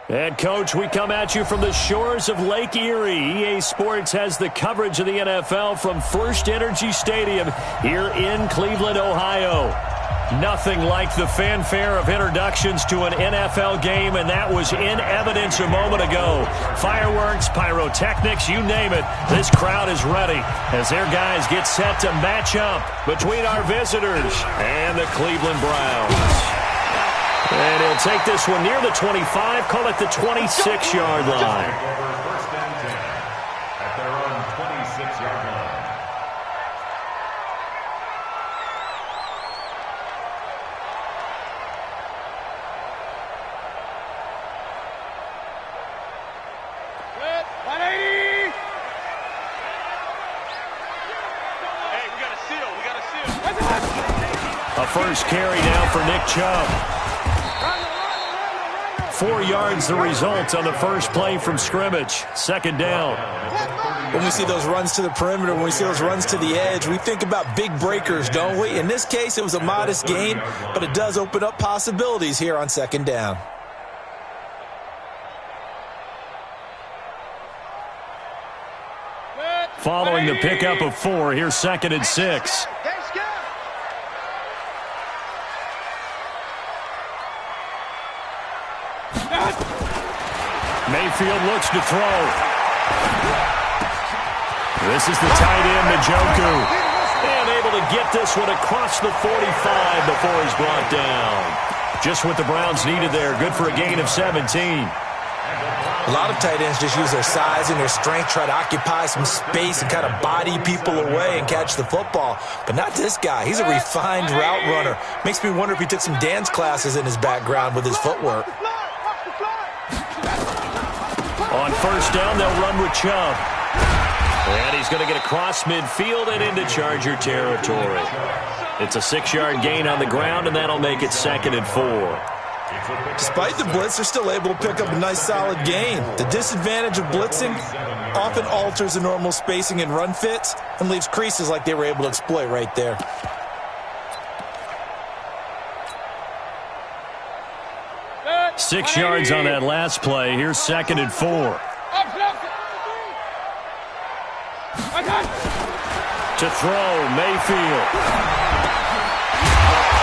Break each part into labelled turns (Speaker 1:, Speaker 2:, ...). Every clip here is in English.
Speaker 1: And, Coach, we come at you from the shores of Lake Erie. EA Sports has the coverage of the NFL from First Energy Stadium here in Cleveland, Ohio. Nothing like the fanfare of introductions to an NFL game, and that was in evidence a moment ago. Fireworks, pyrotechnics, you name it. This crowd is ready as their guys get set to match up between our visitors and the Cleveland Browns. And he'll take this one near the 25, call it the 26-yard line.
Speaker 2: First and 10 at their own 26-yard line.
Speaker 3: Good. 180. Hey, we got a seal. We got a seal.
Speaker 1: A first carry now for Nick Chubb. 4 yards the result on the first play from scrimmage. Second down.
Speaker 4: When we see those runs to the perimeter, when we see those runs to the edge, we think about big breakers, don't we? In this case, it was a modest gain, but it does open up possibilities here on second down.
Speaker 1: Following the pickup of 4, here's 2nd and 6. Mayfield looks to throw. This is the tight end, Njoku. And able to get this one across the 45 before he's brought down. Just what the Browns needed there. Good for a gain of 17.
Speaker 4: A lot of tight ends just use their size and their strength, try to occupy some space and kind of body people away and catch the football. But not this guy. He's a refined route runner. Makes me wonder if he took some dance classes in his background with his footwork.
Speaker 1: On first down, they'll run with Chubb. And he's going to get across midfield and into Charger territory. It's a 6-yard gain on the ground, and that'll make it 2nd and 4.
Speaker 4: Despite the blitz, they're still able to pick up a nice solid gain. The disadvantage of blitzing often alters the normal spacing and run fits and leaves creases like they were able to exploit right there.
Speaker 1: Six yards on that last play. Here's 2nd and 4. To throw, Mayfield.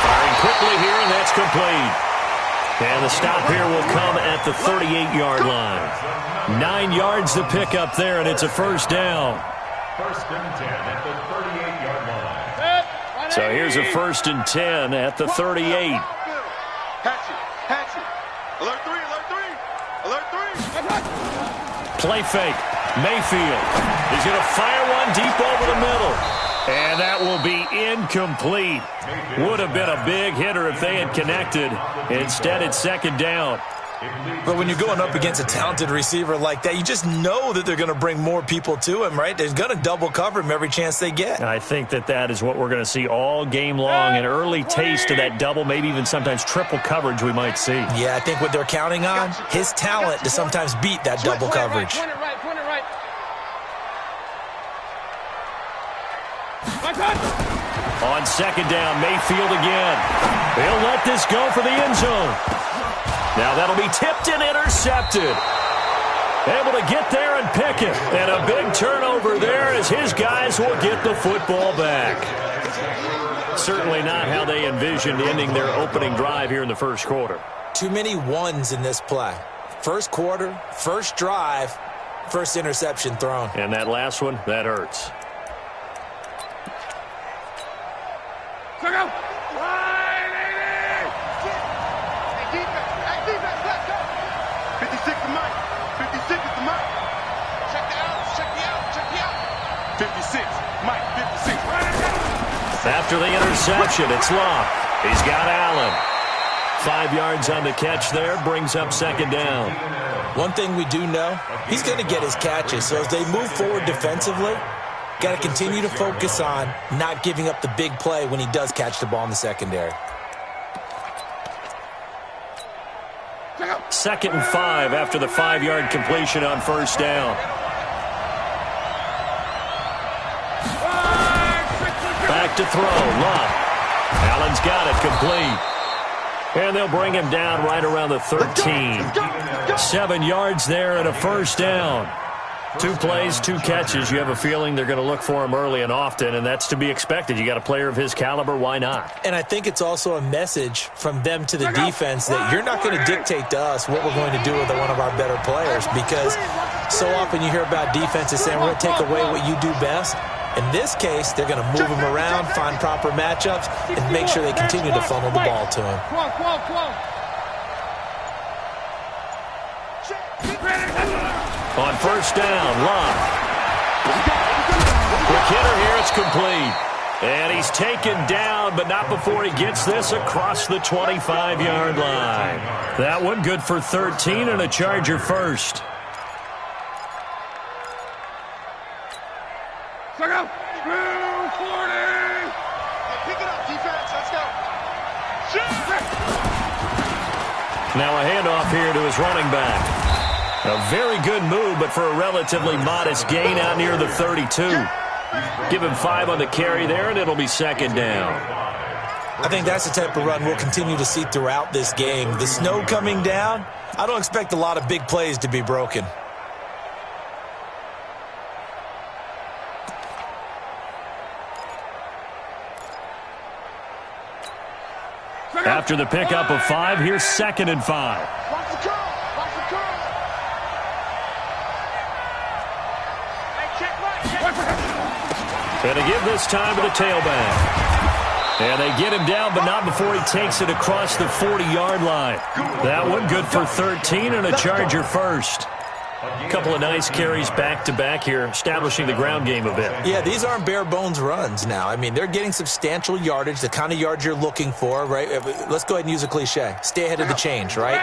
Speaker 1: Firing quickly here, and that's complete. And the stop here will come at the 38-yard line. 9 yards to pick up there, and it's a first down.
Speaker 2: First and 10 at the 38-yard line.
Speaker 1: So here's a 1st and 10 at the 38.
Speaker 3: Patch it. Alert 3, alert 3. Alert 3.
Speaker 1: Play fake. Mayfield. He's going to fire one deep over the middle. And that will be incomplete. Would have been a big hitter if they had connected. Instead, it's 2nd down.
Speaker 4: But when you're going up against a talented receiver like that, you just know that they're going to bring more people to him, right? They're going to double cover him every chance they get.
Speaker 1: I think that is what we're going to see all game long. An early taste of that double, maybe even sometimes triple coverage we might see.
Speaker 4: Yeah, I think what they're counting on, his talent to sometimes beat that double coverage.
Speaker 3: Point it right.
Speaker 1: On 2nd down, Mayfield again. He'll let this go for the end zone. Now that'll be tipped and intercepted. Able to get there and pick it. And a big turnover there as his guys will get the football back. Certainly not how they envisioned ending their opening drive here in the first quarter.
Speaker 4: Too many ones in this play. First quarter, first drive, first interception thrown.
Speaker 1: And that last one, that hurts.
Speaker 3: Check out. Wide 80. Hey, defense, let's go. 56 to Mike. 56 is the Mike. Check the outs, check the out, check the out. 56, Mike, 56.
Speaker 1: After the interception, it's Locke. He's got Allen. 5 yards on the catch there, brings up second down.
Speaker 4: One thing we do know, he's going to get his catches. So as they move forward defensively, got to continue to focus on not giving up the big play when he does catch the ball in the secondary.
Speaker 1: 2nd and 5 after the 5-yard completion on first down. Back to throw, Locke. Allen's got it, complete. And they'll bring him down right around the 13. 7 yards there and a first down. 2 plays, 2 catches. You have a feeling they're going to look for him early and often, and that's to be expected. You got a player of his caliber, why not?
Speaker 4: And I think it's also a message from them to the defense that you're not going to dictate to us what we're going to do with one of our better players, because so often you hear about defenses saying we're going to take away what you do best. In this case, they're going to move him around, find proper matchups, and make sure they continue to funnel the ball to him.
Speaker 1: On first down, Locke. Quick hitter here, it's complete. And he's taken down, but not before he gets this across the 25-yard line. That one good for 13 and a Charger first.
Speaker 3: Check out. 240. Pick it up, defense. Let's go.
Speaker 1: Now a handoff here to his running back. A very good move, but for a relatively modest gain out near the 32. Give him 5 on the carry there, and it'll be second down.
Speaker 4: I think that's the type of run we'll continue to see throughout this game. The snow coming down, I don't expect a lot of big plays to be broken.
Speaker 1: After the pickup of 5, here's 2nd and 5.
Speaker 3: Watch the curl. Watch the curl. Hey, check right.
Speaker 1: And they give this time to the tailback. And they get him down, but not before he takes it across the 40-yard line. That one good for 13 and a Charger first. A couple of nice carries back-to-back here, establishing the ground game a bit.
Speaker 4: Yeah, these aren't bare-bones runs now. I mean, they're getting substantial yardage, the kind of yards you're looking for, right? Let's go ahead and use a cliche. Stay ahead of the change, right?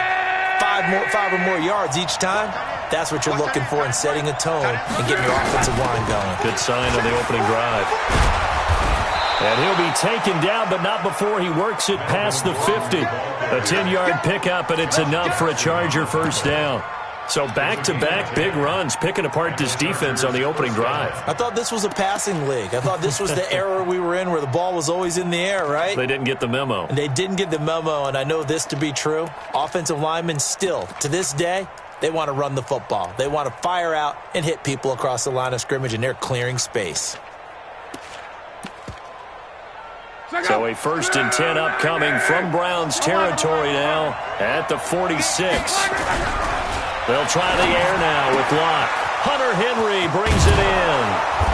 Speaker 4: 5 or more yards each time. That's what you're looking for in setting a tone and getting your offensive line going.
Speaker 1: Good sign on the opening drive. And he'll be taken down, but not before he works it past the 50. A 10-yard pickup, and it's enough for a Charger first down. So back-to-back big runs, picking apart this defense on the opening drive.
Speaker 4: I thought this was a passing league. I thought this was the era we were in where the ball was always in the air, right?
Speaker 1: They didn't get the memo.
Speaker 4: And they didn't get the memo, and I know this to be true. Offensive linemen still, to this day, they want to run the football. They want to fire out and hit people across the line of scrimmage, and they're clearing space.
Speaker 1: So a 1st and 10 upcoming from Browns territory now at the 46. They'll try the air now with Locke. Hunter Henry brings it in.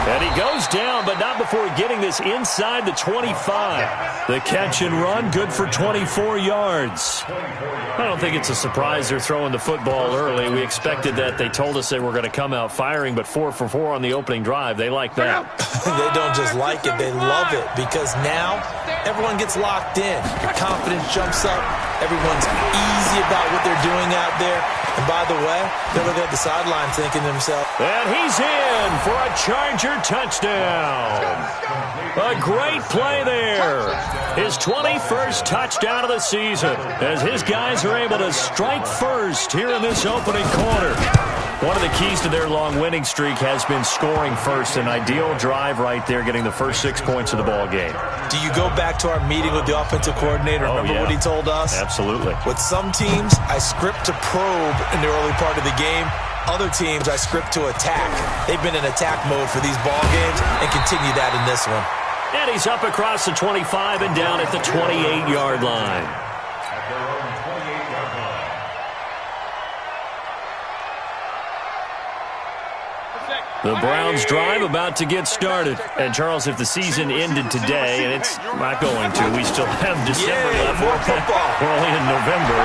Speaker 1: And he goes down, but not before getting this inside the 25. The catch and run, good for 24 yards. I don't think it's a surprise they're throwing the football early. We expected that. They told us they were going to come out firing, but 4 for 4 on the opening drive. They like that.
Speaker 4: They don't just like it, they love it, because now everyone gets locked in. Your confidence jumps up. Everyone's easy about what they're doing out there. And by the way, they're looking at the sideline thinking to themselves,
Speaker 1: and he's in for a Charger touchdown. A great play there. His 21st touchdown of the season as his guys are able to strike first here in this opening quarter. One of the keys to their long winning streak has been scoring first. An ideal drive right there, getting the first 6 points of the ball game.
Speaker 4: Do you go back to our meeting with the offensive coordinator? Remember what he told us?
Speaker 1: Absolutely.
Speaker 4: With some teams, I script to probe in the early part of the game. Other teams I script to attack. They've been in attack mode for these ball games and continue that in this one.
Speaker 1: And he's up across the 25 and down at the 28-yard line.
Speaker 2: At their own 28-yard line.
Speaker 1: The Browns drive about to get started. And, Charles, if the season ended today, and it's not going to, we still have December left.
Speaker 4: More football.
Speaker 1: We're only in November.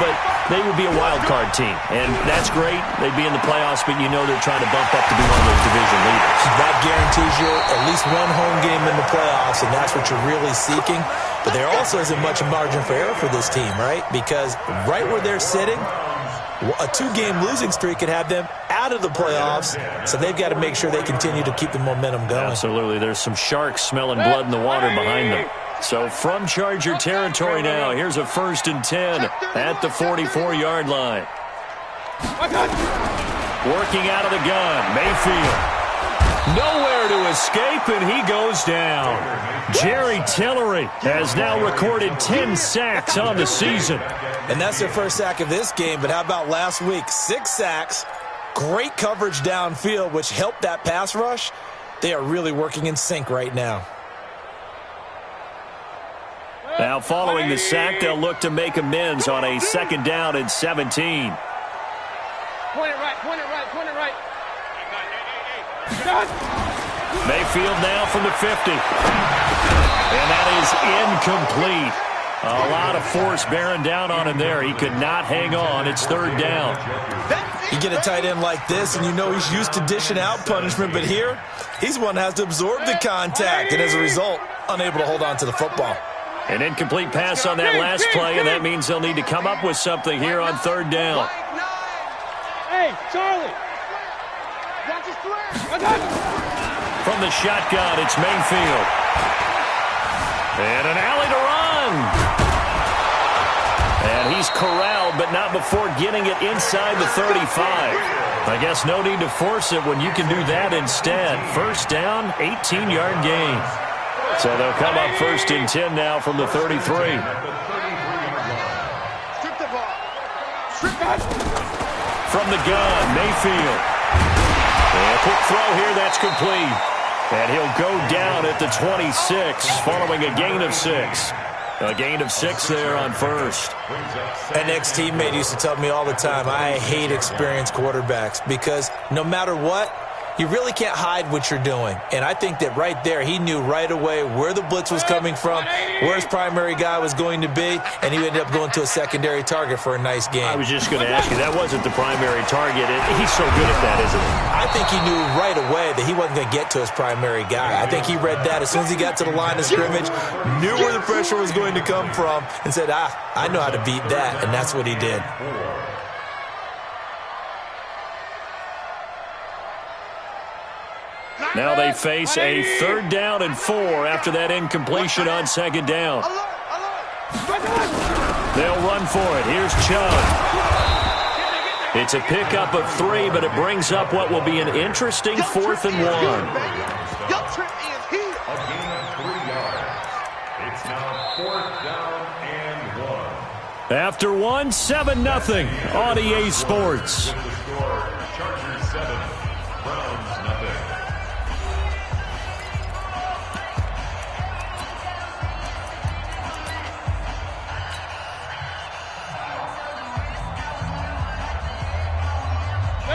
Speaker 1: But they would be a wild card team. And that's great. They'd be in the playoffs, but you know they're trying to bump up to be one of those division leaders.
Speaker 4: That guarantees you at least one home game in the playoffs, and that's what you're really seeking. But there also isn't much margin for error for this team, right? Because right where they're sitting, a 2-game losing streak could have them out of the playoffs, so they've got to make sure they continue to keep the momentum going.
Speaker 1: Absolutely. There's some sharks smelling blood in the water behind them. So from Charger territory now, here's a 1st and 10 at the 44-yard line. Working out of the gun, Mayfield. Nowhere to escape, and he goes down. Jerry Tillery has now recorded 10 sacks on the season.
Speaker 4: And that's their first sack of this game, but how about last week? 6 sacks, great coverage downfield, which helped that pass rush. They are really working in sync right now.
Speaker 1: Now following the sack, they'll look to make amends on a 2nd down and 17.
Speaker 5: Point it right, point it right, point it right.
Speaker 1: Mayfield now from the 50. And that is incomplete. A lot of force bearing down on him there. He could not hang on. It's 3rd down.
Speaker 4: You get a tight end like this, and you know he's used to dishing out punishment, but here, he's one that has to absorb the contact, and as a result, unable to hold on to the football.
Speaker 1: An incomplete pass on that last play, and that means they'll need to come up with something here on 3rd down.
Speaker 5: Hey, Charlie.
Speaker 1: From the shotgun, it's Mayfield. And an alley to run. And he's corralled, but not before getting it inside the 35. I guess no need to force it when you can do that instead. 1st down, 18-yard gain. So they'll come up 1st and 10 now from the 33. From the gun, Mayfield. And a quick throw here, that's complete. And he'll go down at the 26 following a gain of 6. A gain of 6 there on 1st.
Speaker 4: An ex-teammate used to tell me all the time, I hate experienced quarterbacks because no matter what, you really can't hide what you're doing. And I think that right there, he knew right away where the blitz was coming from, where his primary guy was going to be, and he ended up going to a secondary target for a nice game.
Speaker 1: I was just going to ask you, that wasn't the primary target. He's so good at that, isn't he?
Speaker 4: I think he knew right away that he wasn't going to get to his primary guy. I think he read that as soon as he got to the line of scrimmage, knew where the pressure was going to come from, and said, I know how to beat that, and that's what he did.
Speaker 1: Now they face a 3rd down and 4 after that incompletion on 2nd down. They'll run for it. Here's Chubb. It's a pickup of 3, but it brings up what will be an interesting 4th and 1.
Speaker 2: A gain of 3 yards. It's now 4th down and 1.
Speaker 1: After 1, 7-0 on EA Sports.
Speaker 2: The score, Chargers 7, Browns nothing.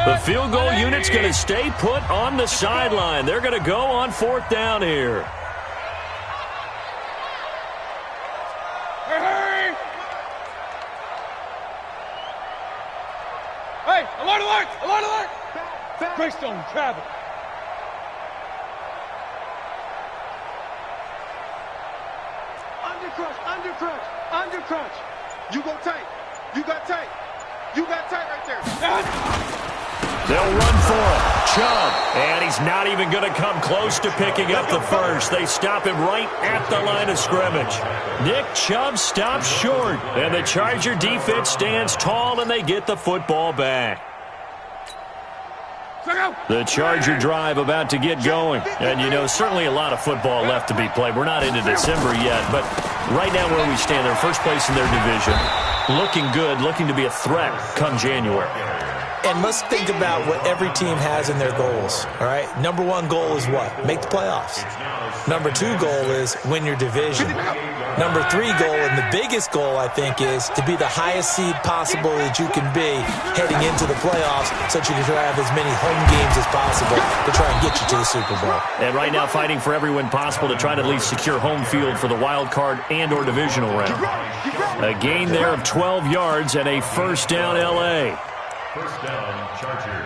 Speaker 1: The field goal unit's going to stay put on the sideline. They're going to go on 4th down here.
Speaker 5: Hey, alert, alert, alert, alert. Greystone, travel.
Speaker 3: Under crunch. You go tight. You got tight. You got tight right there.
Speaker 1: They'll run for it. Chubb. And he's not even going to come close to picking up the 1st. They stop him right at the line of scrimmage. Nick Chubb stops short. And the Charger defense stands tall, and they get the football back. The Charger drive about to get going. And, you know, certainly a lot of football left to be played. We're not into December yet, but right now where we stand, they're first place in their division. Looking good, looking to be a threat come January.
Speaker 4: And let's think about what every team has in their goals, all right? Number one goal is what? Make the playoffs. Number two goal is win your division. Number three goal, and the biggest goal, I think, is to be the highest seed possible that you can be heading into the playoffs so that you can have as many home games as possible to try and get you to the Super Bowl.
Speaker 1: And right now fighting for every win possible to try to at least secure home field for the wild card and or divisional round. A gain there of 12 yards and a first down L.A.
Speaker 2: First down, Chargers.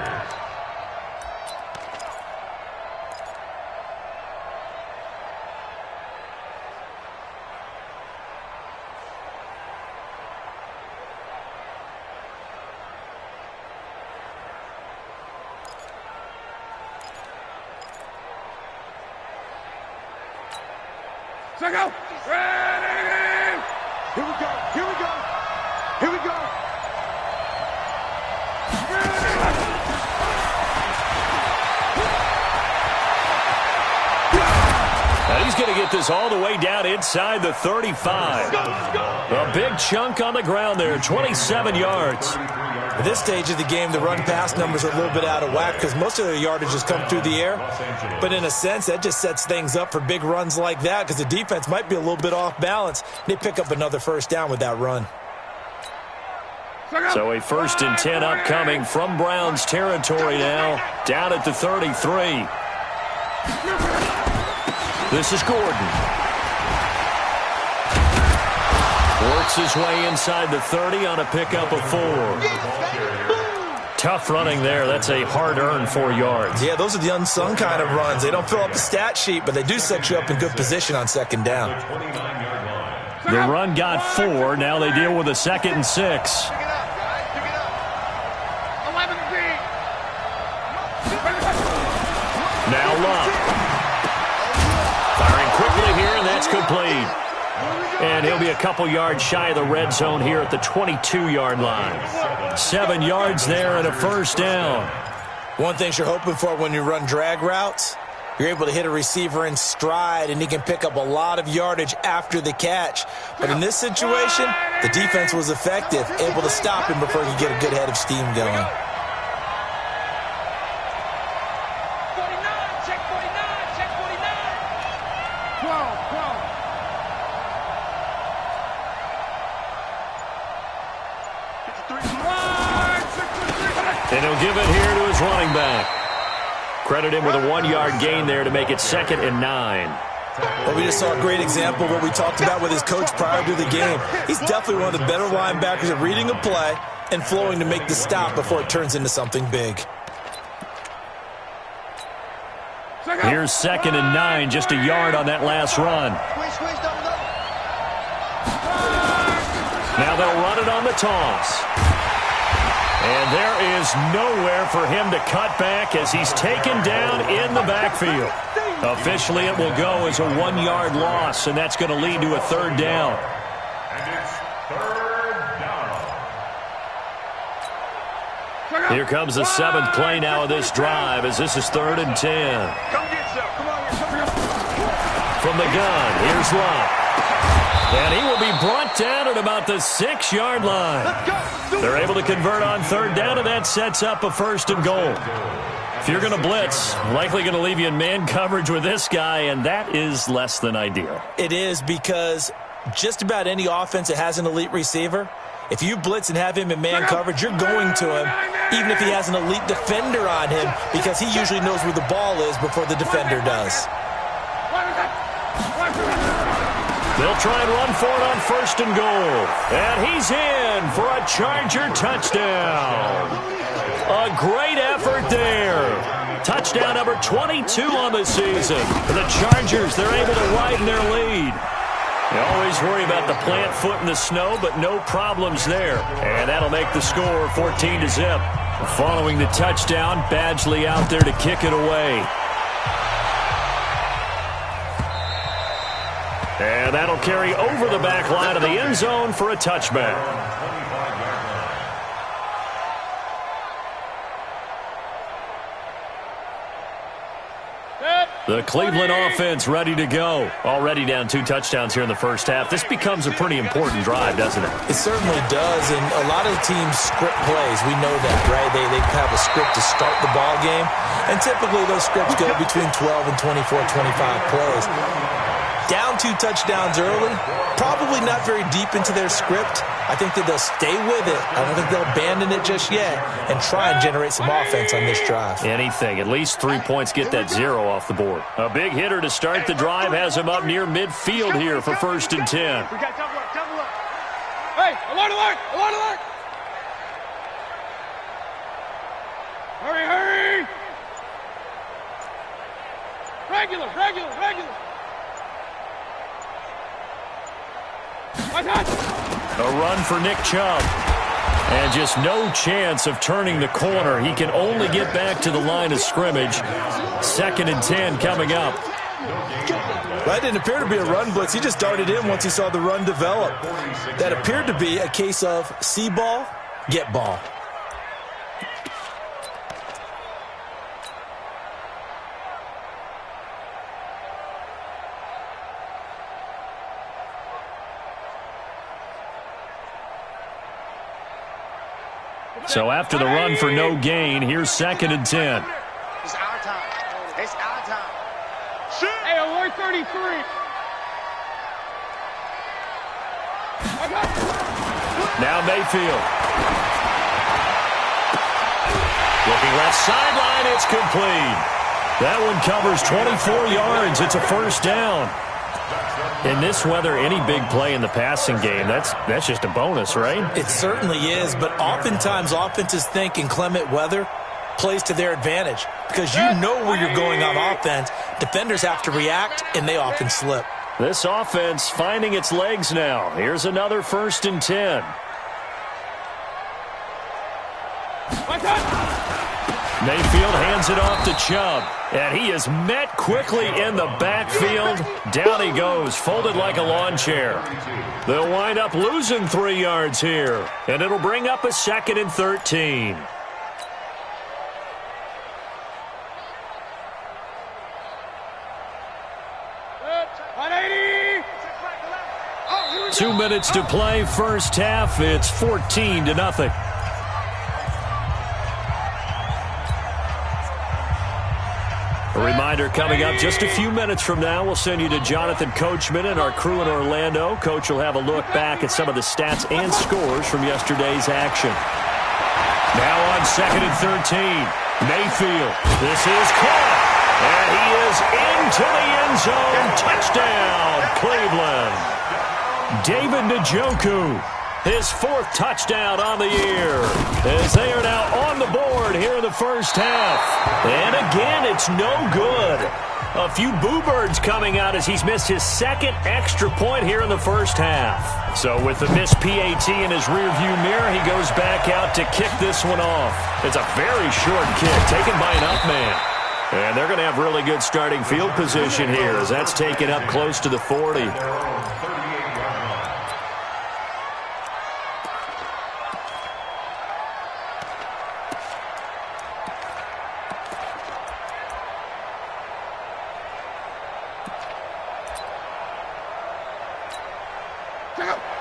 Speaker 5: Check out. Ready.
Speaker 3: Here we go. Here we go. Here we go.
Speaker 1: And he's going to get this all the way down inside the 35. A big chunk on the ground there, 27 yards.
Speaker 4: At this stage of the game, the run-pass numbers are a little bit out of whack because most of their yardage has come through the air. But in a sense, that just sets things up for big runs like that because the defense might be a little bit off balance. They pick up another first down with that run.
Speaker 1: So a first and 10 upcoming from Browns territory now, down at the 33. This is Gordon. Works his way inside the 30 on a pickup of 4. Tough running there. That's a hard-earned 4 yards.
Speaker 4: Yeah, those are the unsung kind of runs. They don't fill up the stat sheet, but they do set you up in good position on second down.
Speaker 1: The run got 4. Now they deal with a 2nd and 6. Now Love. Firing quickly here, and that's complete. And he'll be a couple yards shy of the red zone here at the 22-yard line. 7 yards there and a first down.
Speaker 4: One thing you're hoping for when you run drag routes, you're able to hit a receiver in stride, and he can pick up a lot of yardage after the catch. But in this situation, the defense was effective, able to stop him before he could get a good head of steam going.
Speaker 1: And he'll give it here to his running back. Credit him with a 1-yard gain there to make it 2nd and 9.
Speaker 4: Well, we just saw a great example of what we talked about with his coach prior to the game. He's definitely one of the better linebackers at reading a play and flowing to make the stop before it turns into something big.
Speaker 1: Here's 2nd and 9, just a yard on that last run. Now they'll run it on the toss. And there is nowhere for him to cut back as he's taken down in the backfield. Officially, it will go as a 1-yard loss, and that's going to lead to a 3rd down.
Speaker 2: And it's 3rd down.
Speaker 1: Here comes the 7th play now of this drive as this is 3rd and 10.
Speaker 3: Come get some. Come on here.
Speaker 1: From the gun, here's Love. And he will be brought down at about the 6-yard line. They're able to convert on 3rd down, and that sets up a 1st and goal. If you're going to blitz, likely going to leave you in man coverage with this guy, and that is less than ideal.
Speaker 4: It is because just about any offense that has an elite receiver, if you blitz and have him in man coverage, you're going to him, even if he has an elite defender on him, because he usually knows where the ball is before the defender does.
Speaker 1: They'll try and run for it on 1st and goal. And he's in for a Charger touchdown. A great effort there. Touchdown number 22 on the season. For the Chargers, they're able to widen their lead. You always worry about the plant foot in the snow, but no problems there. And that'll make the score 14-0. Following the touchdown, Badgley out there to kick it away. And that'll carry over the back line of the end zone for a touchback. The Cleveland offense ready to go. Already down 2 touchdowns here in the first half. This becomes a pretty important drive, doesn't it?
Speaker 4: It certainly does, and a lot of the teams script plays. We know that, right? They have a script to start the ball game, and typically those scripts go between 12 and 24, 25 plays. Down 2 touchdowns early, probably not very deep into their script. I think that they'll stay with it. I don't think they'll abandon it just yet and try and generate some offense on this drive.
Speaker 1: Anything. At least 3 points, get that 0 off the board. A big hitter to start the drive has him up near midfield here for 1st and 10.
Speaker 5: We got double up, double up. Hey, alert, alert, alert, alert. Hurry, hurry. Regular, regular, regular.
Speaker 1: A run for Nick Chubb. And just no chance of turning the corner. He can only get back to the line of scrimmage. 2nd and 10 coming up.
Speaker 4: That didn't appear to be a run blitz. He just darted in once he saw the run develop. That appeared to be a case of see ball, get ball.
Speaker 1: So after the run for no gain, here's 2nd and 10.
Speaker 3: It's our time. It's our time.
Speaker 5: Hey, alert 33.
Speaker 1: Now Mayfield. Looking left sideline, it's complete. That one covers 24 yards. It's a 1st down. In this weather, any big play in the passing game, that's just a bonus, right?
Speaker 4: It certainly is, but oftentimes offenses think inclement weather plays to their advantage because you know where you're going on offense. Defenders have to react, and they often slip.
Speaker 1: This offense finding its legs now. Here's another 1st and 10. Mayfield hands it off to Chubb, and he is met quickly in the backfield. Down he goes, folded like a lawn chair. They'll wind up losing 3 yards here, and it'll bring up a 2nd and 13.
Speaker 5: Oh,
Speaker 1: 2 minutes to play, first half. It's 14-0. A reminder coming up just a few minutes from now, we'll send you to Jonathan Coachman and our crew in Orlando. Coach will have a look back at some of the stats and scores from yesterday's action. Now on 2nd and 13, Mayfield. This is caught, and he is into the end zone. Touchdown, Cleveland. David Njoku, his 4th touchdown on the year, as they are now on the board here in the first half. And again, it's no good. A few boo birds coming out as he's missed his 2nd extra point here in the first half. So with the missed PAT in his rearview mirror, he goes back out to kick this one off. It's a very short kick taken by an up man. And they're going to have really good starting field position here as that's taken up close to the 40.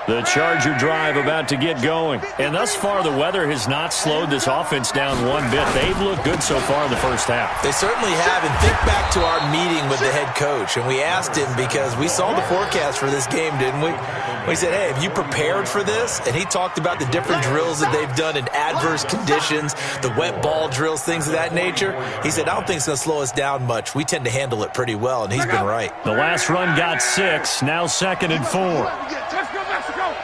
Speaker 1: The Charger drive about to get going. And thus far, the weather has not slowed this offense down one bit. They've looked good so far in the first half.
Speaker 4: They certainly have. And think back to our meeting with the head coach. And we asked him because we saw the forecast for this game, didn't we? We said, hey, have you prepared for this? And he talked about the different drills that they've done in adverse conditions, the wet ball drills, things of that nature. He said, I don't think it's going to slow us down much. We tend to handle it pretty well, and he's been right.
Speaker 1: The last run got 6, now 2nd and 4.
Speaker 5: Let's go, Mexico.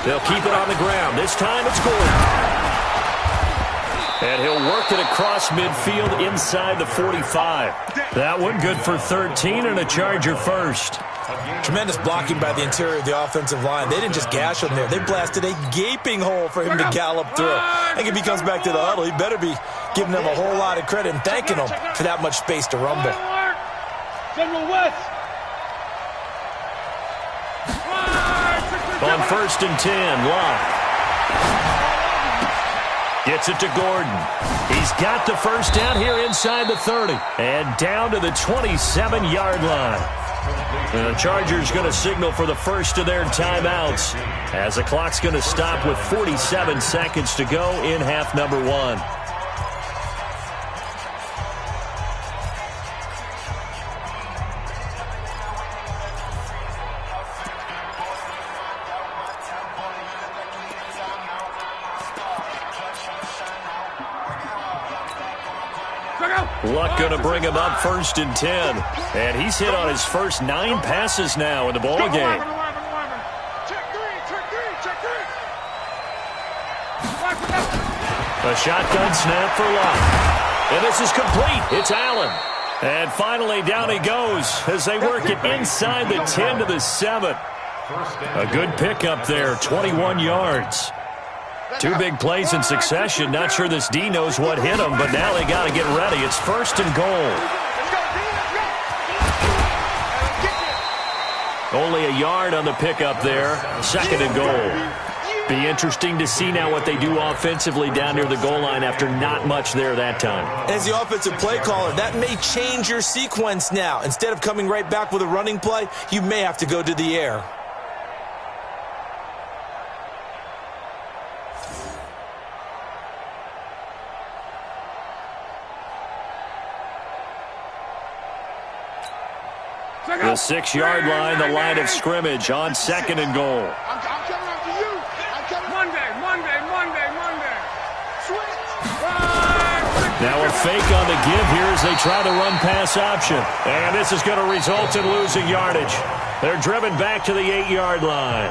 Speaker 1: They'll keep it on the ground. This time it's Gordon. And he'll work it across midfield inside the 45. That one good for 13 and a Charger first.
Speaker 4: Tremendous blocking by the interior of the offensive line. They didn't just gash him there. They blasted a gaping hole for him to gallop through. I think if he comes back to the huddle, he better be giving them a whole lot of credit and thanking them for that much space to rumble.
Speaker 5: General West.
Speaker 1: On 1st and 10, Locke. Gets it to Gordon. He's got the first down here inside the 30. And down to the 27-yard line. The Chargers going to signal for the first of their timeouts as the clock's going to stop with 47 seconds to go in half number 1. Luck going to bring him up 1st and 10. And he's hit on his first 9 passes now in the ball game. A shotgun snap for Luck. And this is complete. It's Allen. And finally down he goes as they work it inside the 10 to the 7. A good pickup there, 21 yards. 2 big plays in succession. Not sure this D knows what hit him, but now they got to get ready. It's 1st and goal. Only a yard on the pickup there. 2nd and goal. Be interesting to see now what they do offensively down near the goal line after not much there that time.
Speaker 4: As the offensive play caller, that may change your sequence now. Instead of coming right back with a running play, you may have to go to the air.
Speaker 1: The 6-yard line, the line of scrimmage on 2nd and goal.
Speaker 5: I'm coming after you. Monday. Switch.
Speaker 1: Now a fake on the give here as they try the run-pass option. And this is going to result in losing yardage. They're driven back to the 8-yard line.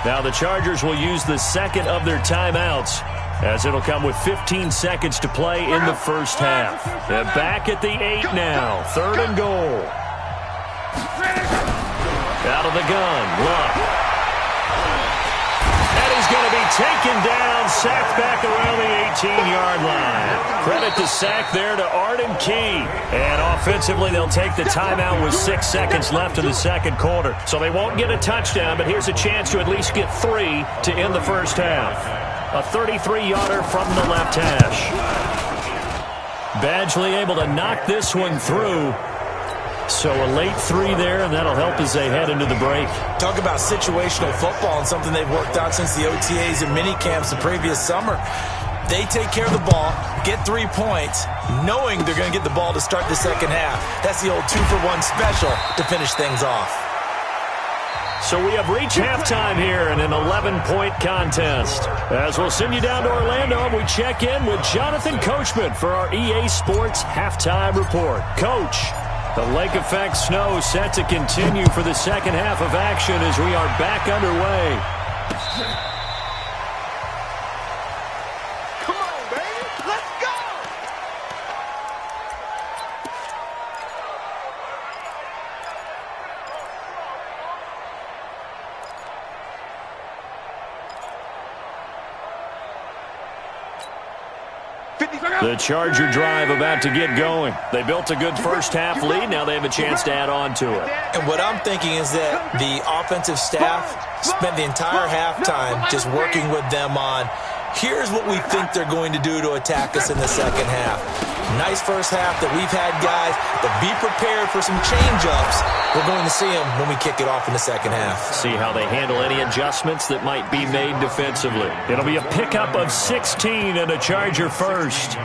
Speaker 1: Now the Chargers will use the 2nd of their timeouts as it'll come with 15 seconds to play in the first half. They're back at the 8 now. 3rd and goal. Out of the gun, Luck. And he's going to be taken down, sacked back around the 18-yard line. Credit to sack there to R2G. And offensively, they'll take the timeout with 6 seconds left in the 2nd quarter. So they won't get a touchdown, but here's a chance to at least get 3 to end the first half. A 33-yarder from the left hash. Badgley able to knock this one through. So a late 3 there, and that'll help as they head into the break.
Speaker 4: Talk about situational football and something they've worked on since the OTAs and mini camps the previous summer. They take care of the ball, get 3 points, knowing they're going to get the ball to start the second half. That's the old 2-for-1 special to finish things off.
Speaker 1: So we have reached halftime here in an 11-point contest. As we'll send you down to Orlando, and we check in with Jonathan Coachman for our EA Sports Halftime Report. Coach, the lake effect snow set to continue for the second half of action as we are back underway.
Speaker 3: Come on, baby. Let's go.
Speaker 1: The Charger drive about to get going. They built a good first half lead. Now they have a chance to add on to it.
Speaker 4: And what I'm thinking is that the offensive staff spent the entire halftime just working with them on, here's what we think they're going to do to attack us in the second half. Nice first half that we've had, guys, but be prepared for some change-ups. We're going to see them when we kick it off in the second half.
Speaker 1: See how they handle any adjustments that might be made defensively. It'll be a pickup of 16 and a Charger first.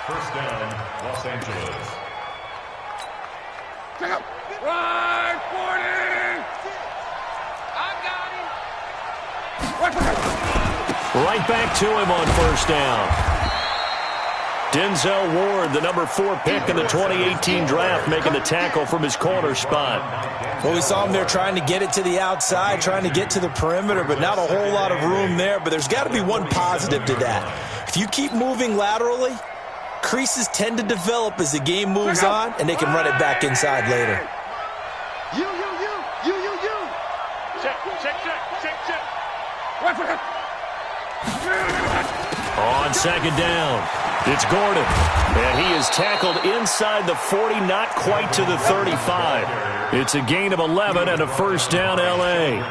Speaker 2: First down, Los Angeles.
Speaker 5: Run, 40! I got him!
Speaker 1: Right back to him on first down. Denzel Ward, the number 4 pick in the 2018 draft, making the tackle from his corner spot.
Speaker 4: Well, we saw him there trying to get it to the outside, trying to get to the perimeter, but not a whole lot of room there. But there's got to be one positive to that. If you keep moving laterally, creases tend to develop as the game moves on, and they can run it back inside later.
Speaker 3: You.
Speaker 5: Check.
Speaker 1: On second down, it's Gordon. And he is tackled inside the 40, not quite to the 35. It's a gain of 11 and a first down, L.A.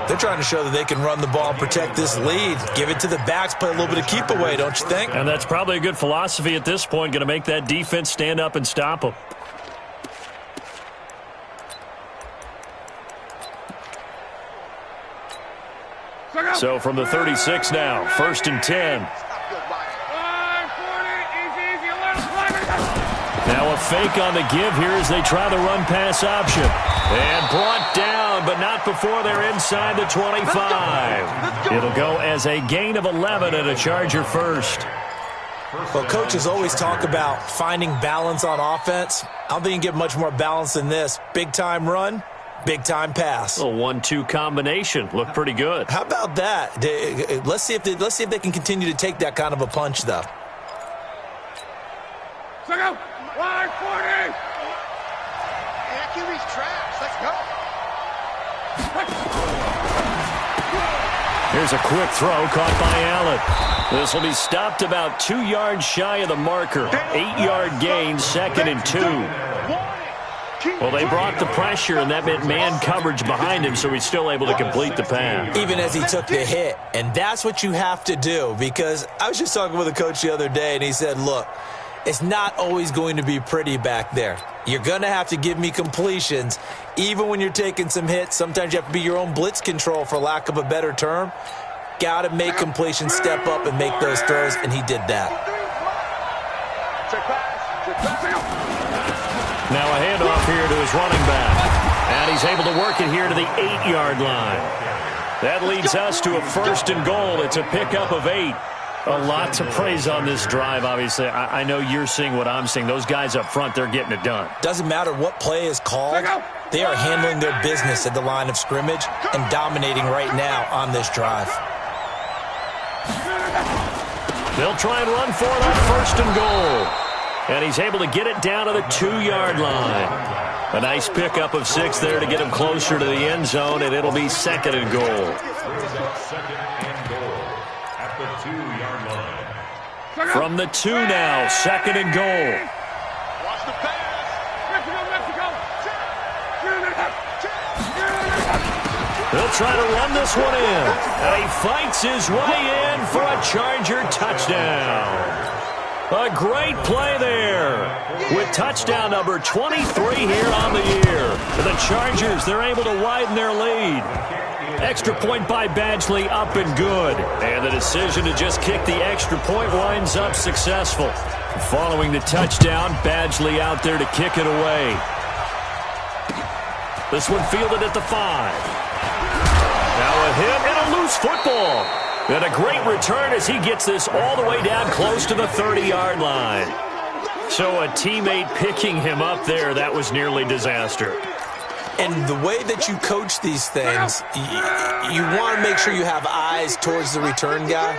Speaker 4: They're trying to show that they can run the ball and protect this lead. Give it to the backs, play a little bit of keep away, don't you think?
Speaker 1: And that's probably a good philosophy at this point, going to make that defense stand up and stop them. So from the 36 now, 1st and 10. Now a fake on the give here as they try the run-pass option. And brought down, but not before they're inside the 25. It'll go as a gain of 11 and a Charger first.
Speaker 4: Well, coaches always talk about finding balance on offense. I don't think you can get much more balance than this. Big-time run, big-time pass.
Speaker 1: A 1-2 combination. Looked pretty good.
Speaker 4: How about that? Let's see if they can continue to take that kind of a punch, though.
Speaker 5: Line 40!
Speaker 3: QB's trash. Let's go.
Speaker 1: Here's a quick throw caught by Allen. This will be stopped about 2 yards shy of the marker. 8-yard gain, 2nd and 2. Well, they brought the pressure, and that meant man coverage behind him, so he's still able to complete the pass.
Speaker 4: Even as he took the hit. And that's what you have to do, because I was just talking with a coach the other day, and he said, look, it's not always going to be pretty back there. You're going to have to give me completions. Even when you're taking some hits, sometimes you have to be your own blitz control, for lack of a better term. Got to make completions, step up, and make those throws, and he did that.
Speaker 1: Now a handoff here to his running back. And he's able to work it here to the 8-yard line. That leads us to a 1st and goal. It's a pickup of 8. A lot to praise on this drive, obviously. I know you're seeing what I'm seeing. Those guys up front, they're getting it done.
Speaker 4: Doesn't matter what play is called. They are handling their business at the line of scrimmage and dominating right now on this drive.
Speaker 1: They'll try and run for it on 1st and goal. And he's able to get it down to the 2-yard line. A nice pickup of 6 there to get him closer to the end zone, and it'll be 2nd and goal. From the 2 now, 2nd and goal.
Speaker 3: Watch the pass.
Speaker 5: Mexico.
Speaker 1: He'll try to run this one in. And he fights his way in for a Charger touchdown. A great play there. With touchdown number 23 here on the year. The Chargers, they're able to widen their lead. Extra point by Badgley, up and good. And the decision to just kick the extra point winds up successful. Following the touchdown, Badgley out there to kick it away. This one fielded at the 5. Now a hit and a loose football. And a great return as he gets this all the way down close to the 30-yard line. So a teammate picking him up there, that was nearly disaster.
Speaker 4: And the way that you coach these things, you want to make sure you have eyes towards the return guy,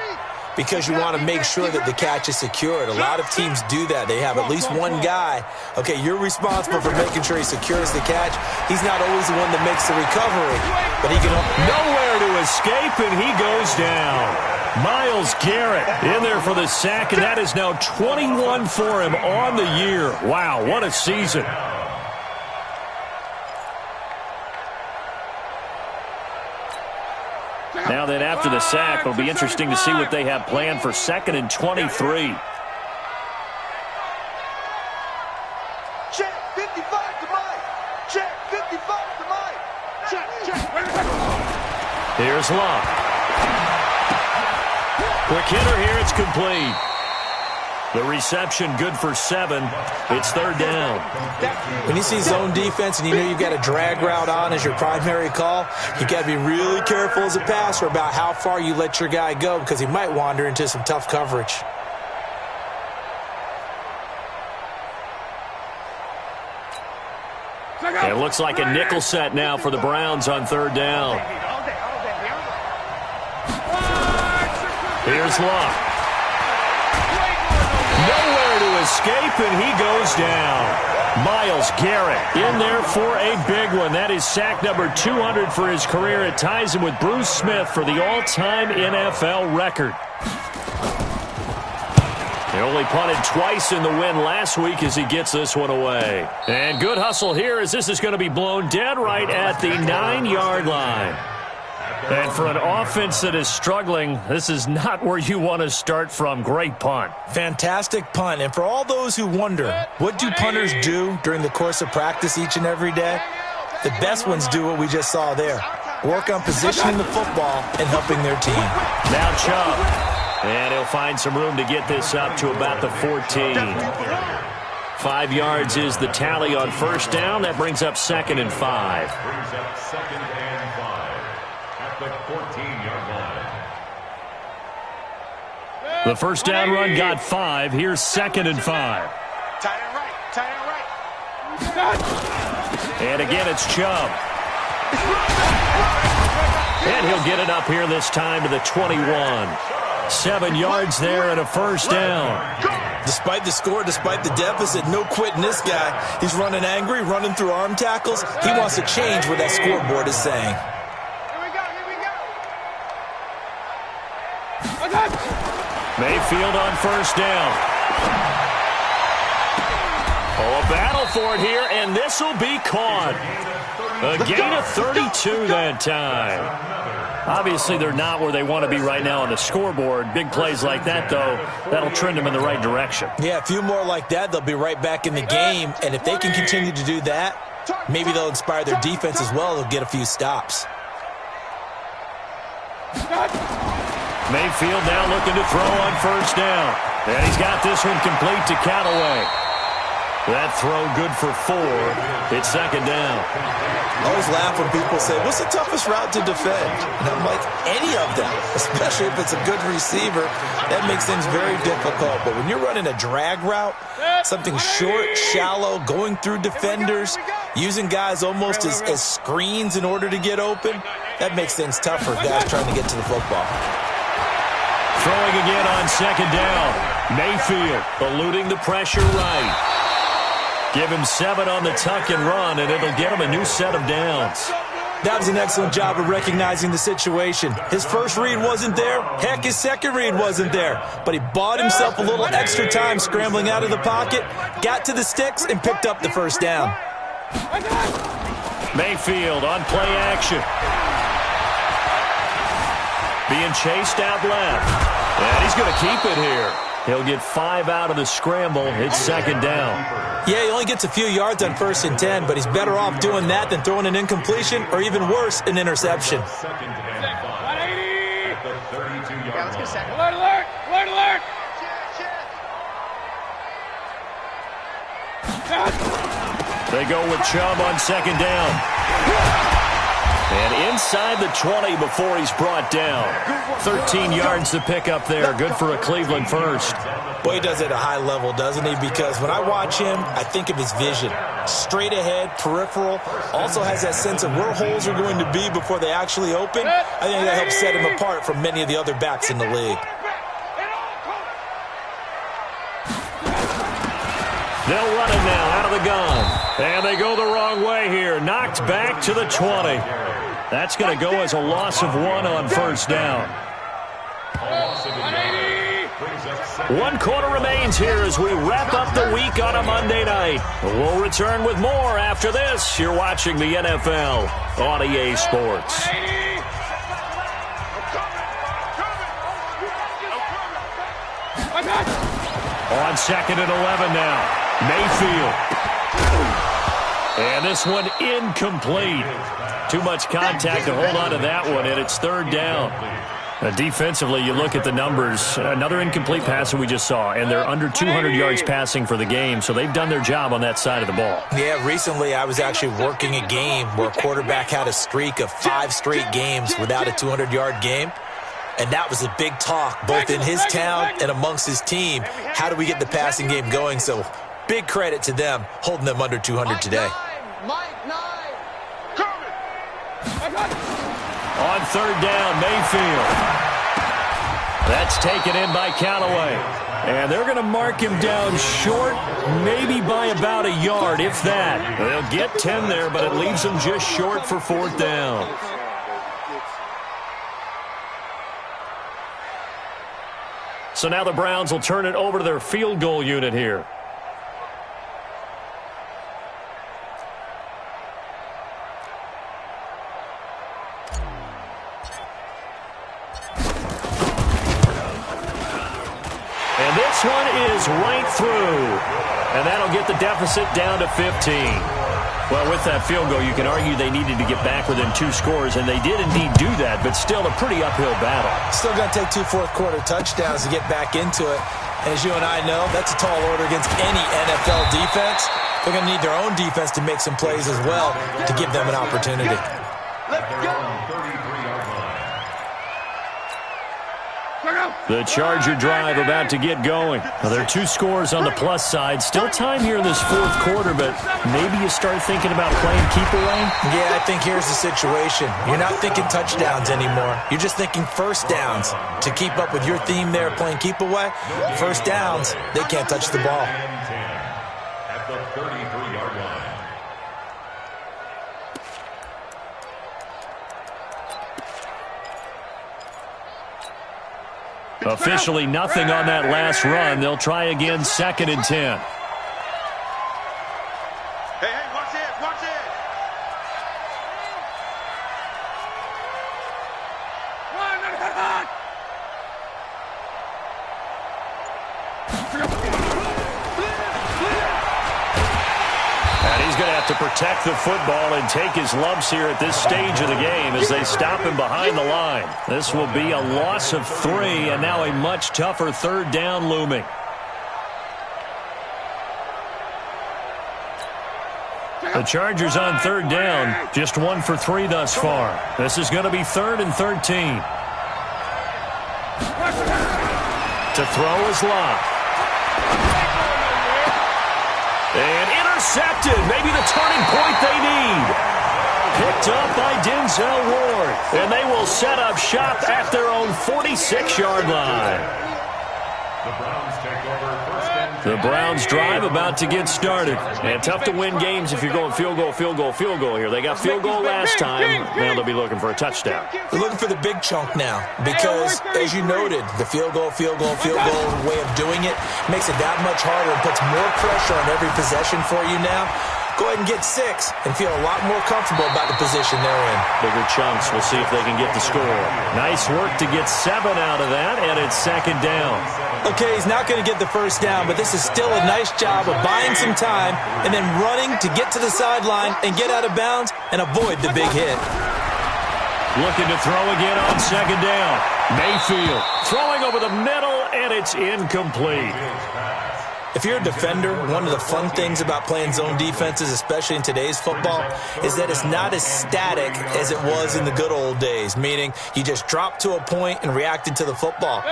Speaker 4: because you want to make sure that the catch is secured. A lot of teams do that. They have at least one guy. Okay, you're responsible for making sure he secures the catch. He's not always the one that makes the recovery, but he can...
Speaker 1: Nowhere to escape, and he goes down. Myles Garrett in there for the sack, and that is now 21 for him on the year. Wow, what a season. Now then, after the sack, it'll be interesting to see what they have planned for 2nd and 23.
Speaker 3: Check 55 to Mike. Check 55 to Mike. Check.
Speaker 1: Here's Love. Quick hitter here, it's complete. The reception good for 7. It's 3rd down.
Speaker 4: When you see zone defense and you know you've got a drag route on as your primary call, you've got to be really careful as a passer about how far you let your guy go, because he might wander into some tough coverage.
Speaker 1: It looks like a nickel set now for the Browns on 3rd down. Here's Love. Nowhere to escape, and he goes down. Myles Garrett in there for a big one. That is sack number 200 for his career. It ties him with Bruce Smith for the all-time NFL record. He only punted twice in the win last week as he gets this one away. And good hustle here as this is going to be blown dead right at the 9-yard line. And for an offense that is struggling, this is not where you want to start from. Great punt.
Speaker 4: Fantastic punt. And for all those who wonder, what do punters do during the course of practice each and every day? The best ones do what we just saw there. Work on positioning the football and helping their team.
Speaker 1: Now Chubb. And he'll find some room to get this up to about the 14. 5 yards is the tally on first down. That brings up 2nd and 5.
Speaker 2: Brings up 2nd and 5 at the 14-yard line.
Speaker 1: The first down run got 5. Here's 2nd and 5.
Speaker 3: Tight end right. Tight end right.
Speaker 1: And again, it's Chubb. And he'll get it up here this time to the 21. 7 yards there and a first down.
Speaker 4: Despite the score, despite the deficit, no quitting this guy. He's running angry, running through arm tackles. He wants to change what that scoreboard is saying.
Speaker 1: Mayfield on first down. Oh, a battle for it here, and this will be caught. A gain of 32 that time. Obviously, they're not where they want to be right now on the scoreboard. Big plays like that, though, that'll trend them in the right direction.
Speaker 4: Yeah, a few more like that, they'll be right back in the game. And if they can continue to do that, maybe they'll inspire their defense as well. They'll get a few stops.
Speaker 1: Mayfield now looking to throw on first down. And he's got this one complete to Callaway. That throw good for 4. It's 2nd down.
Speaker 4: I always laugh when people say, what's the toughest route to defend? And I'm like, any of them, especially if it's a good receiver. That makes things very difficult. But when you're running a drag route, something short, shallow, going through defenders, using guys almost as screens in order to get open, that makes things tough for guys trying to get to the football.
Speaker 1: Throwing again on 2nd down. Mayfield eluding the pressure right. Give him 7 on the tuck and run, and it'll get him a new set of downs.
Speaker 4: That was an excellent job of recognizing the situation. His first read wasn't there. Heck, his second read wasn't there. But he bought himself a little extra time scrambling out of the pocket, got to the sticks, and picked up the first down.
Speaker 1: Mayfield on play action. Being chased out left. And he's going to keep it here. He'll get 5 out of the scramble. It's 2nd down.
Speaker 4: Yeah, he only gets a few yards on 1st and 10, but he's better off doing that than throwing an incompletion or even worse, an interception.
Speaker 2: 2nd and 5 at the 32-yard line.
Speaker 5: Alert, alert! Alert, alert!
Speaker 1: They go with Chubb on 2nd down. And inside the 20 before he's brought down. 13 yards to pick up there. Good for a Cleveland first.
Speaker 4: Boy, he does it at a high level, doesn't he? Because when I watch him, I think of his vision. Straight ahead, peripheral. Also has that sense of where holes are going to be before they actually open. I think that helps set him apart from many of the other backs in the league.
Speaker 1: They'll run it now out of the gun. And they go the wrong way here. Knocked back to the 20. That's going to go as a loss of 1 on first down. 1 quarter remains here as we wrap up the week on a Monday night. We'll return with more after this. You're watching the NFL on EA Sports. On 2nd and 11 now. Mayfield. And this one incomplete. Too much contact to hold on to that one, and it's 3rd down. Defensively, you look at the numbers. Another incomplete pass that we just saw, and they're under 200 yards passing for the game, so they've done their job on that side of the ball.
Speaker 4: Yeah, recently I was actually working a game where a quarterback had a streak of 5 straight games without a 200-yard game. And that was a big talk, both in his town and amongst his team. How do we get the passing game going? So big credit to them, holding them under 200 today.
Speaker 1: On 3rd down, Mayfield. That's taken in by Callaway. And they're going to mark him down short, maybe by about a yard, if that. They'll get 10 there, but it leaves them just short for 4th down. So now the Browns will turn it over to their field goal unit here. this one is right through. And that'll get the deficit down to 15. Well, with that field goal, you can argue they needed to get back within 2 scores, and they did indeed do that, but still a pretty uphill battle.
Speaker 4: Still going to take 2 fourth-quarter touchdowns to get back into it. And as you and I know, that's a tall order against any NFL defense. They're going to need their own defense to make some plays as well to give them an opportunity.
Speaker 3: Let's go.
Speaker 1: The Charger drive about to get going. Well, there are 2 scores on the plus side. Still time here in this 4th quarter, but maybe you start thinking about playing keep away?
Speaker 4: Yeah, I think here's the situation. You're not thinking touchdowns anymore. You're just thinking first downs. To keep up with your theme there playing keep away, first downs, they can't touch the ball.
Speaker 2: At the 33-yard line.
Speaker 1: Officially nothing on that last run. They'll try again, 2nd and 10.
Speaker 3: Hey, watch this, watch this.
Speaker 1: And he's going to have to protect the football and take his lumps here at this stage of the game as they stop him behind the line. This will be a loss of 3, and now a much tougher 3rd down looming. The Chargers on 3rd down, just 1 for 3 thus far. This is going to be 3rd and 13. To throw is Locke. And intercepted. Maybe the turning point they need. Picked up by Denzel Ward. And they will set up shop at their own 46-yard line.
Speaker 2: The Browns take over 1st and 10.
Speaker 1: The Browns drive about to get started. And tough to win games if you're going field goal, field goal, field goal here. They got field goal last time. Now they'll be looking for a touchdown.
Speaker 4: They're looking for the big chunk now because, as you noted, the field goal way of doing it makes it that much harder and puts more pressure on every possession for you now. Go ahead and get 6 and feel a lot more comfortable about the position they're in.
Speaker 1: Bigger chunks. We'll see if they can get the score. Nice work to get 7 out of that, and it's 2nd down.
Speaker 4: Okay, he's not going to get the first down, but this is still a nice job of buying some time and then running to get to the sideline and get out of bounds and avoid the big hit.
Speaker 1: Looking to throw again on 2nd down. Mayfield throwing over the middle, and it's incomplete.
Speaker 4: If you're a defender, one of the fun things about playing zone defenses, especially in today's football, is that it's not as static as it was in the good old days, meaning you just drop to a point and reacted to the football.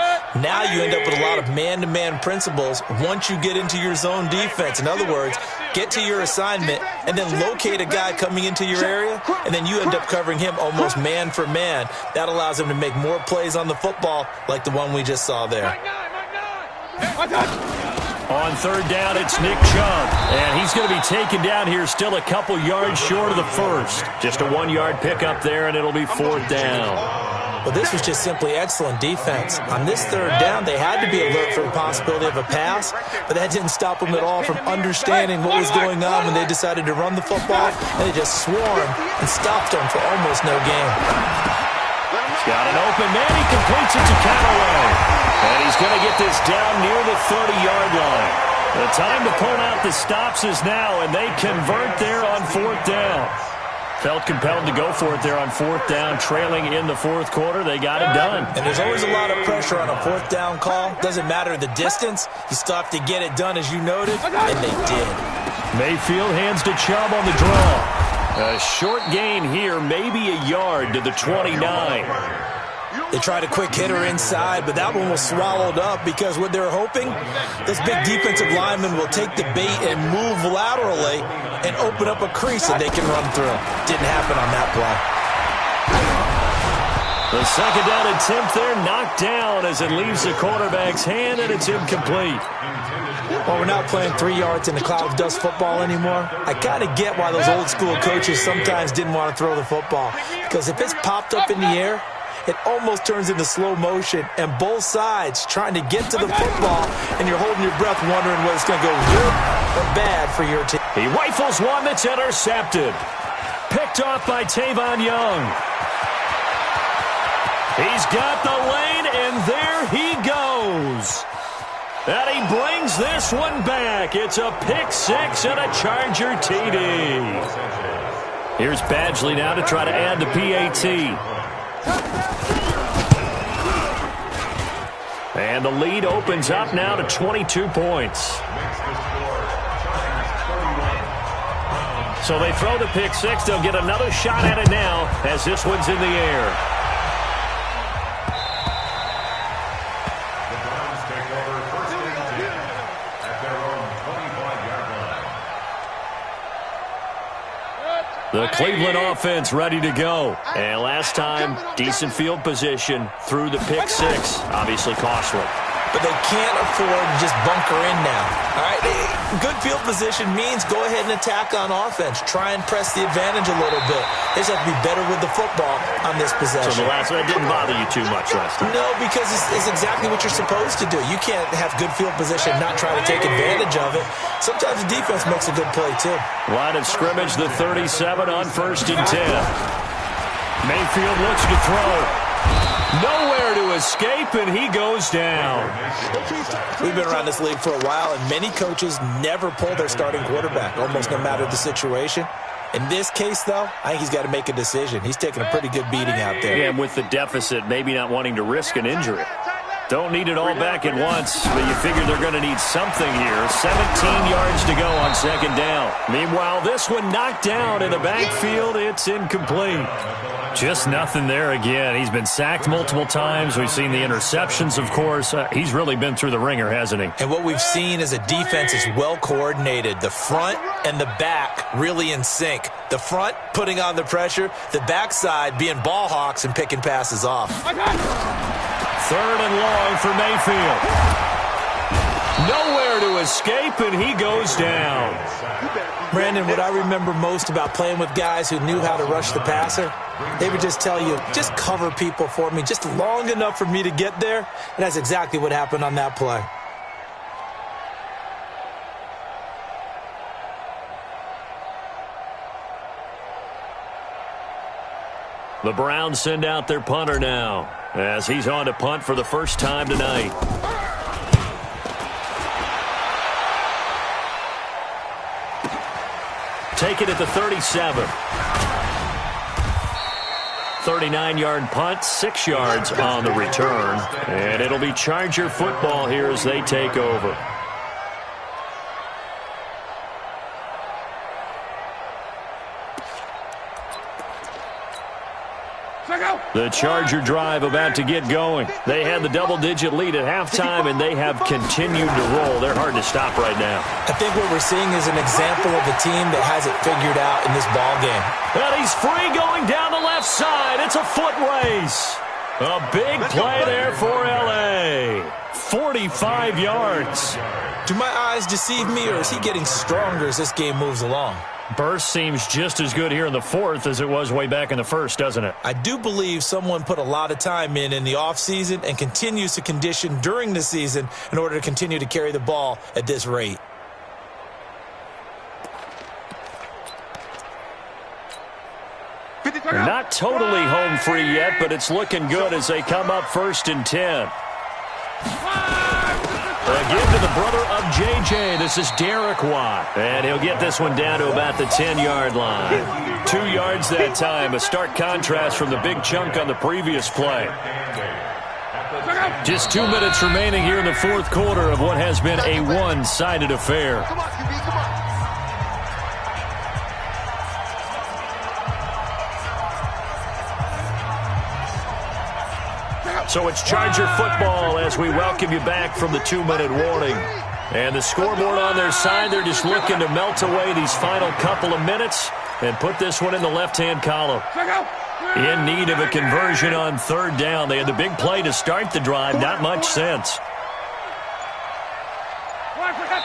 Speaker 4: Now you end up with a lot of man-to-man principles once you get into your zone defense. In other words, get to your assignment and then locate a guy coming into your area, and then you end up covering him almost man for man. That allows him to make more plays on the football like the one we just saw there.
Speaker 1: On 3rd down, it's Nick Chubb. And he's going to be taken down here still a couple yards short of the first. Just a 1-yard pickup there, and it'll be 4th down.
Speaker 4: Well, this was just simply excellent defense. On this 3rd down, they had to be alert for the possibility of a pass, but that didn't stop them at all from understanding what was going on when they decided to run the football, and they just swarmed and stopped them for almost no gain.
Speaker 1: He's got an open man. He completes it to Callaway. And he's going to get this down near the 30-yard line. The time to pull out the stops is now, and they convert there on 4th down. Felt compelled to go for it there on 4th down, trailing in the 4th quarter. They got it done.
Speaker 4: And there's always a lot of pressure on a 4th down call. Doesn't matter the distance. You still have to get it done, as you noted, and they did.
Speaker 1: Mayfield hands to Chubb on the draw. A short gain here, maybe a yard to the 29.
Speaker 4: They tried a quick hitter inside, but that one was swallowed up because what they're hoping, this big defensive lineman will take the bait and move laterally and open up a crease that they can run through. Didn't happen on that play.
Speaker 1: The 2nd down attempt there knocked down as it leaves the quarterback's hand, and it's incomplete.
Speaker 4: Well, we're not playing 3 yards in the cloud of dust football anymore. I kind of get why those old school coaches sometimes didn't want to throw the football, because if it's popped up in the air, it almost turns into slow motion, and both sides trying to get to the football, and you're holding your breath wondering whether it's going to go good or bad for your team.
Speaker 1: He rifles one that's intercepted. Picked off by Tavon Young. He's got the lane, and there he goes. And he brings this one back. It's a pick six and a Charger TD. Here's Badgley now to try to add the PAT. And the lead opens up now to 22 points. So they throw the pick six. They'll get another shot at it now as this one's in the air. The Cleveland offense ready to go. And last time, decent field position through the pick six. Obviously costly.
Speaker 4: But they can't afford to just bunker in now. All right, good field position means go ahead and attack on offense. Try and press the advantage a little bit. They just have to be better with the football on this possession.
Speaker 1: So the last one didn't bother you too much last time?
Speaker 4: No, because it's exactly what you're supposed to do. You can't have good field position and not try to take advantage of it. Sometimes the defense makes a good play, too.
Speaker 1: Line of scrimmage, the 37 on 1st and 10. Mayfield looks to throw. Nowhere to escape, and he goes down.
Speaker 4: We've been around this league for a while, and many coaches never pull their starting quarterback, almost no matter the situation. In this case, though, I think he's got to make a decision. He's taking a pretty good beating out there.
Speaker 1: Yeah, and with the deficit, maybe not wanting to risk an injury. Don't need it all back at once, but you figure they're going to need something here. 17 yards to go on 2nd down. Meanwhile, this one knocked down in the backfield. It's incomplete. Just nothing there again. He's been sacked multiple times. We've seen the interceptions, of course. He's really been through the ringer, hasn't he?
Speaker 4: And what we've seen is a defense is well coordinated. The front and the back really in sync. The front putting on the pressure, the backside being ball hawks and picking passes off.
Speaker 1: 3rd and long for Mayfield. Nowhere to escape, and he goes down.
Speaker 4: Brandon, what I remember most about playing with guys who knew how to rush the passer, they would just tell you, just cover people for me, just long enough for me to get there. And that's exactly what happened on that play.
Speaker 1: The Browns send out their punter now, as he's on to punt for the first time tonight. Take it at the 37. 39-yard punt, 6 yards on the return. And it'll be Charger football here as they take over. The Charger drive about to get going. They had the double-digit lead at halftime, and they have continued to roll. They're hard to stop right now.
Speaker 4: I think what we're seeing is an example of a team that has it figured out in this ball game.
Speaker 1: And he's free going down the left side. It's a foot race. A big play there for L.A. 45 yards.
Speaker 4: Do my eyes deceive me, or is he getting stronger as this game moves along?
Speaker 1: Burst seems just as good here in the 4th as it was way back in the 1st, doesn't it?
Speaker 4: I do believe someone put a lot of time in the offseason and continues to condition during the season in order to continue to carry the ball at this rate.
Speaker 1: They're not totally home free yet, but it's looking good as they come up 1st and 10. Again to the brother of J.J. This is Derek Watt. And he'll get this one down to about the 10-yard line. 2 yards that time. A stark contrast from the big chunk on the previous play. Just 2 minutes remaining here in the 4th quarter of what has been a one-sided affair. So it's Charger football as we welcome you back from the 2-minute warning. And the scoreboard on their side, they're just looking to melt away these final couple of minutes and put this one in the left-hand column. In need of a conversion on 3rd down. They had the big play to start the drive, not much sense.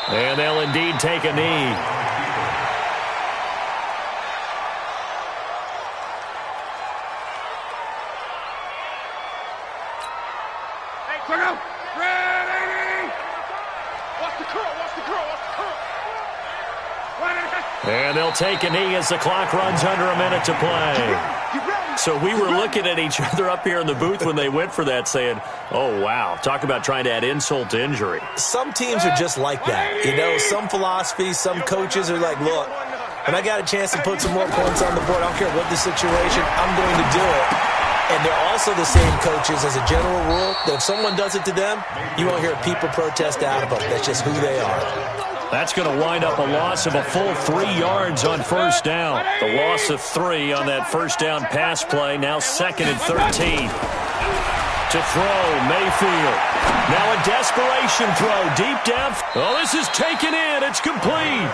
Speaker 1: And they'll indeed take a knee. And they'll take a knee as the clock runs under a minute to play. So we were looking at each other up here in the booth when they went for that saying, oh, wow, talk about trying to add insult to injury.
Speaker 4: Some teams are just like that. You know, some philosophies, some coaches are like, look, when I got a chance to put some more points on the board, I don't care what the situation, I'm going to do it. And they're also the same coaches as a general rule that if someone does it to them, you won't hear people protest out of them. That's just who they are.
Speaker 1: That's going to wind up a loss of a full 3 yards on first down. The loss of 3 on that first down pass play. Now 2nd and 13. To throw, Mayfield. Now a desperation throw deep down. Oh, this is taken in. It's complete.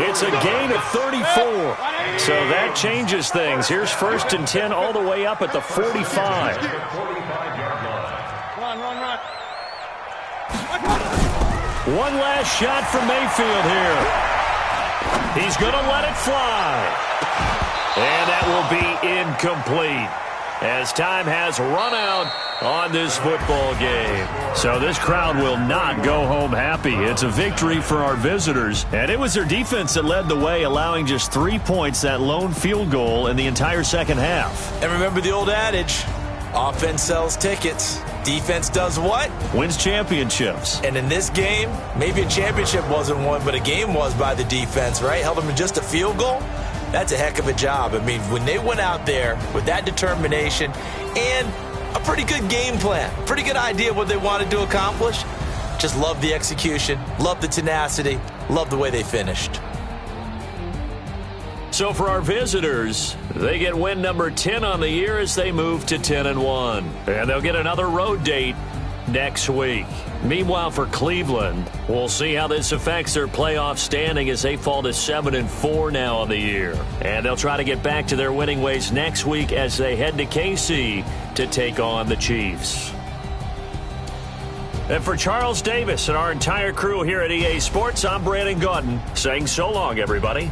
Speaker 1: It's a gain of 34. So that changes things. Here's 1st and 10 all the way up at the 45.
Speaker 5: Run.
Speaker 1: One last shot from Mayfield here. He's going to let it fly. And that will be incomplete as time has run out on this football game. So this crowd will not go home happy. It's a victory for our visitors. And it was their defense that led the way, allowing just 3 points, that lone field goal in the entire second half.
Speaker 4: And remember the old adage, offense sells tickets. Defense does what?
Speaker 1: Wins championships.
Speaker 4: And in this game, maybe a championship wasn't won, but a game was by the defense, right? Held them to just a field goal. That's a heck of a job. I mean, when they went out there with that determination and a pretty good game plan, pretty good idea what they wanted to accomplish, just love the execution, love the tenacity, love the way they finished.
Speaker 1: So for our visitors, they get win number 10 on the year as they move to 10-1. And they'll get another road date next week. Meanwhile, for Cleveland, we'll see how this affects their playoff standing as they fall to 7-4 now on the year. And they'll try to get back to their winning ways next week as they head to KC to take on the Chiefs. And for Charles Davis and our entire crew here at EA Sports, I'm Brandon Gaudin saying so long, everybody.